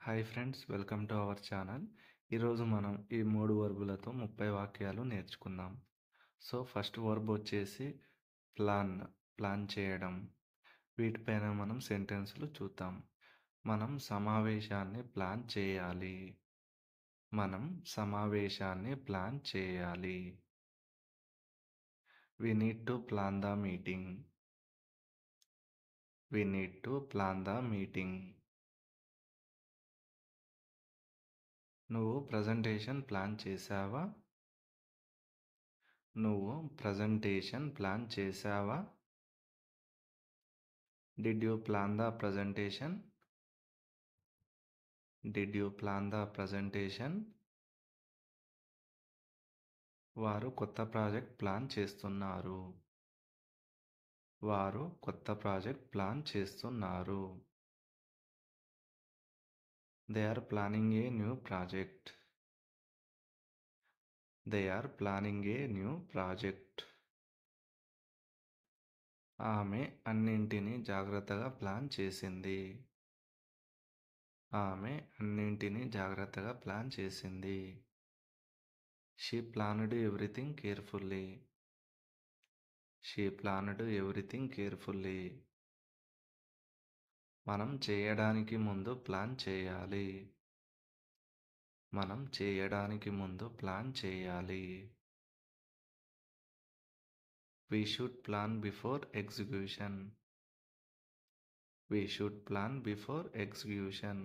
Hi friends, welcome to our channel. ఈరోజు మనం ఈ 3 వర్బులతో 30 వాక్యాలు నేర్చుకుందాం. సో ఫస్ట్ వర్బ్ వచ్చేసి ప్లాన్ చేయడం. వీటిపైన మనం సెంటెన్స్లు చూద్దాం. మనం సమావేశాన్ని ప్లాన్ చేయాలి. మనం సమావేశాన్ని ప్లాన్ చేయాలి. We need to plan the meeting. We need to plan the meeting. నువ్వు ప్రెజెంటేషన్ ప్లాన్ చేశావా? నువ్వు ప్రెజెంటేషన్ ప్లాన్ చేశావా? Did you plan the presentation? Did you plan the presentation? వారు కొత్త ప్రాజెక్ట్ ప్లాన్ చేస్తున్నారు. వారు కొత్త ప్రాజెక్ట్ ప్లాన్ చేస్తున్నారు. They are planning a new project. They are planning a new project. ఆమె అన్నింటినీ జాగ్రత్తగా ప్లాన్ చేసింది. ఆమె అన్నింటినీ జాగ్రత్తగా ప్లాన్ చేసింది. She planned everything carefully. She planned everything carefully. మనం చేయడానికి ముందు ప్లాన్ చేయాలి. మనం చేయడానికి ముందు ప్లాన్ చేయాలి. We should plan before execution. We should plan before execution.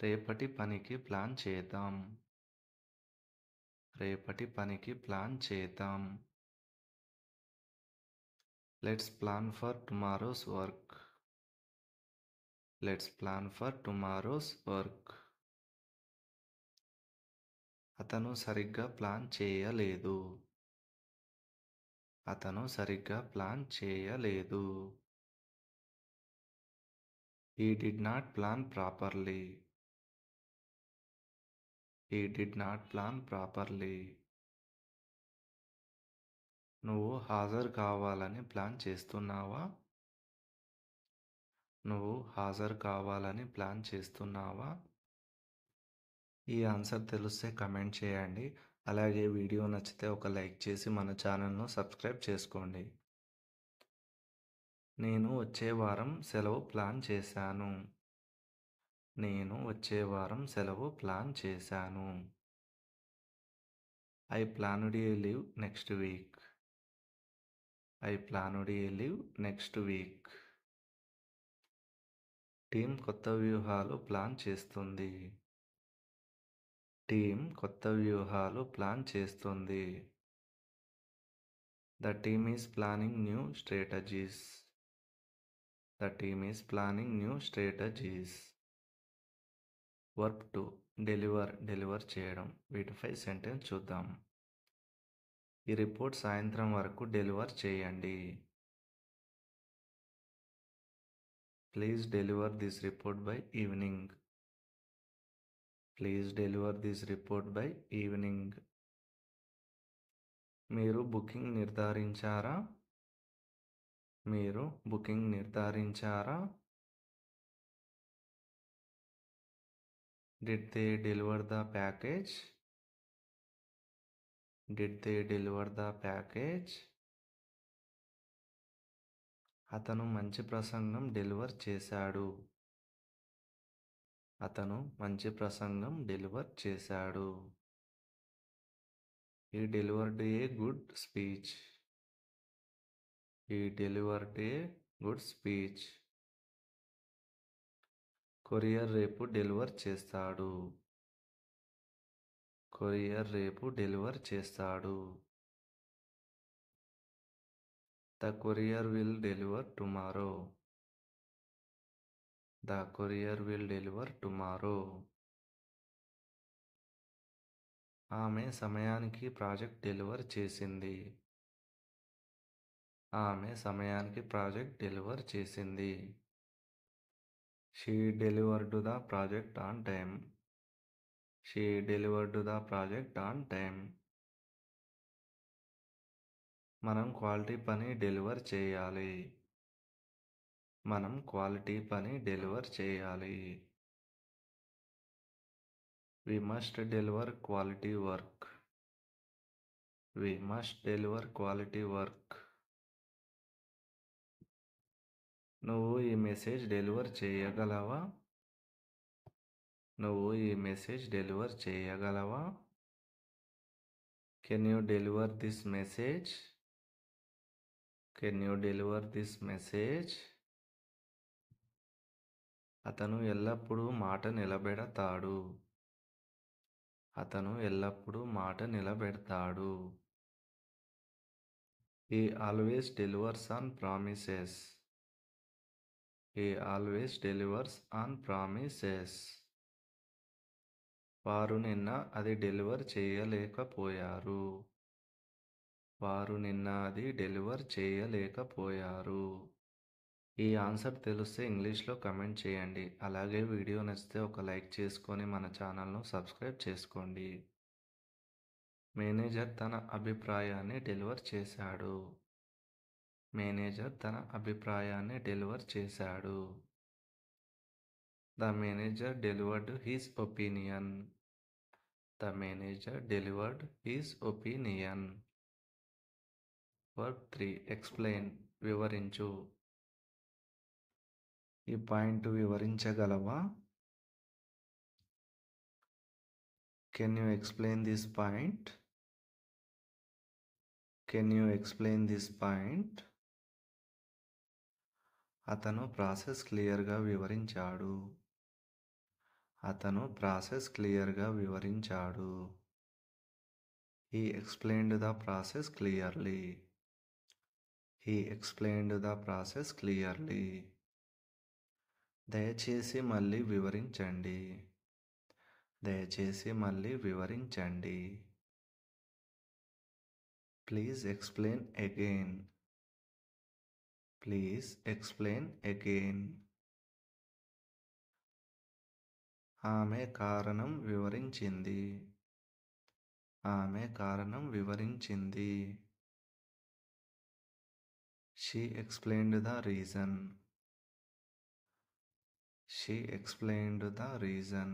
రేపటి పనికి ప్లాన్ చేద్దాం. రేపటి పనికి ప్లాన్ చేద్దాం. Let's plan for tomorrow's work. Let's plan for tomorrow's work. అతను సరిగ్గా ప్లాన్ చేయలేదు. అతను సరిగ్గా ప్లాన్ చేయలేదు. He did not plan properly. He did not plan properly. నువ్వు హాజరు కావాలని ప్లాన్ చేస్తున్నావా? నువ్వు హాజరు కావాలని ప్లాన్ చేస్తున్నావా? ఈ ఆన్సర్ తెలిస్తే కమెంట్ చేయండి. అలాగే వీడియో నచ్చితే ఒక లైక్ చేసి మన ఛానల్ను సబ్స్క్రైబ్ చేసుకోండి. నేను వచ్చే వారం సెలవు ప్లాన్ చేశాను. నేను వచ్చే వారం సెలవు ప్లాన్ చేశాను. I planned a leave next week. I planned a leave next week. Team కొత్త వ్యూహాలు ప్లాన్ చేస్తుంది. టీం కొత్త వ్యూహాలు ప్లాన్ చేస్తుంది. The team is planning new strategies. The team is planning new strategies. Verb 2. Deliver చేయడం. వీటిపై sentence చూద్దాం. ఈ రిపోర్ట్ సాయంత్రం వరకు డెలివర్ చేయండి. Please deliver this report by evening. Please deliver this report by evening. మీరు బుకింగ్ నిర్ధారించారా? మీరు booking నిర్ధారించారా? Did they deliver the package? Did they deliver the package? అతను మంచి ప్రసంగం డెలివర్ చేశాడు. అతను మంచి ప్రసంగం డెలివర్ చేశాడు. He delivered a good speech. He delivered a good speech. Courier రేపు డెలివర్ చేస్తాడు. కొరియర్ రేపు డెలివర్ చేస్తాడు. The courier will deliver tomorrow. The courier will deliver tomorrow. ఆమె సమయానికి ప్రాజెక్ట్ డెలివర్ చేసింది. ఆమె సమయానికి ప్రాజెక్ట్ డెలివర్ చేసింది. She delivered the project on time. She delivered the project on time. మనం క్వాలిటీ పని డెలివర్ చేయాలి. మనం క్వాలిటీ పని డెలివర్ చేయాలి. We must deliver quality work. We must deliver quality work. నువ్వు ఈ మెసేజ్ డెలివర్ చేయగలవా? నువ్వు ఈ మెసేజ్ డెలివర్ చేయగలవా? Can you deliver this message? Can you deliver this message? అతను ఎల్లప్పుడూ మాట నిలబెడతాడు. అతను ఎల్లప్పుడూ మాట నిలబెడతాడు. He always delivers on promises. He always delivers on promises. వారు నిన్న అది డెలివర్ చేయలేకపోయారు. వారు నిన్న అది డెలివర్ చేయలేకపోయారు. ఈ ఆన్సర్ తెలిస్తే ఇంగ్లీష్లో కమెంట్ చేయండి. అలాగే వీడియో నచ్చితే ఒక లైక్ చేసుకొని మన ఛానల్ను సబ్స్క్రైబ్ చేసుకోండి. మేనేజర్ తన అభిప్రాయాన్ని డెలివర్ చేశాడు. మేనేజర్ తన అభిప్రాయాన్ని డెలివర్ చేశాడు. The manager delivered his opinion. The manager delivered his opinion. Verb 3 explain వివరించు. ఈ పాయింట్ వివరించగలవా? Can you explain this point? Can you explain this point? అతను ప్రాసెస్ క్లియర్గా వివరించాడు. అతను ప్రాసెస్ క్లియర్గా వివరించాడు. He explained the process clearly. He explained the process clearly. దయచేసి మళ్ళీ వివరించండి. దయచేసి మళ్ళీ వివరించండి. Please explain again. Please explain again. ఆమె కారణం వివరించింది. ఆమె కారణం వివరించింది. She explained the reason. She explained the reason.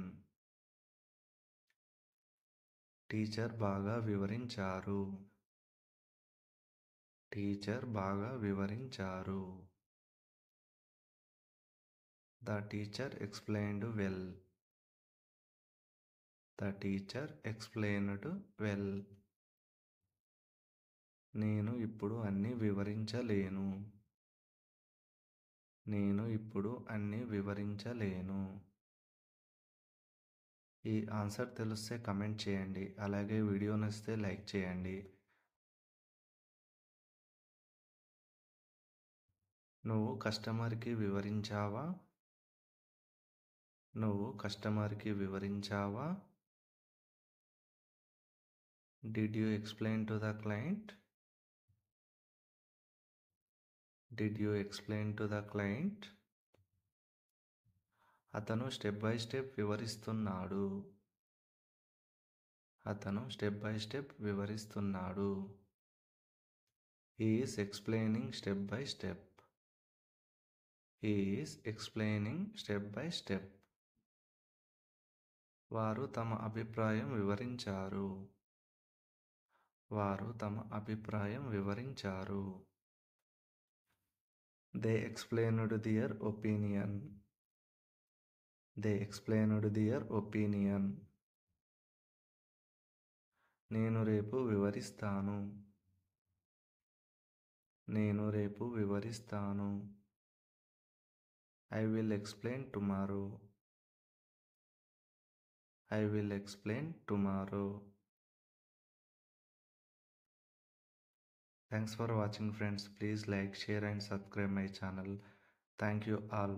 Teacher బాగా వివరించారు. టీచర్ బాగా వివరించారు. The teacher explained well. The teacher explained well. నేను ఇప్పుడు అన్నీ వివరించలేను. నేను ఇప్పుడు అన్నీ వివరించలేను. ఈ ఆన్సర్ తెలిస్తే కమెంట్ చేయండి. అలాగే వీడియో నచ్చితే లైక్ చేయండి. నువ్వు కస్టమర్కి వివరించావా? నువ్వు కస్టమర్కి వివరించావా? Did you explain to the client? Did you explain to the client? అతను స్టెప్ బై స్టెప్ వివరిస్తున్నాడు. అతను స్టెప్ బై స్టెప్ వివరిస్తున్నాడు. He is explaining step by step. He is explaining step by step. వారు తమ అభిప్రాయం వివరించారు. వారు తమ అభిప్రాయం వివరించారు. They explained their opinion. They explained their opinion. నేను రేపు వివరిస్తాను. నేను రేపు వివరిస్తాను. I will explain tomorrow. I will explain tomorrow. Thanks for watching friends. Please like, share and subscribe my channel. Thank you all.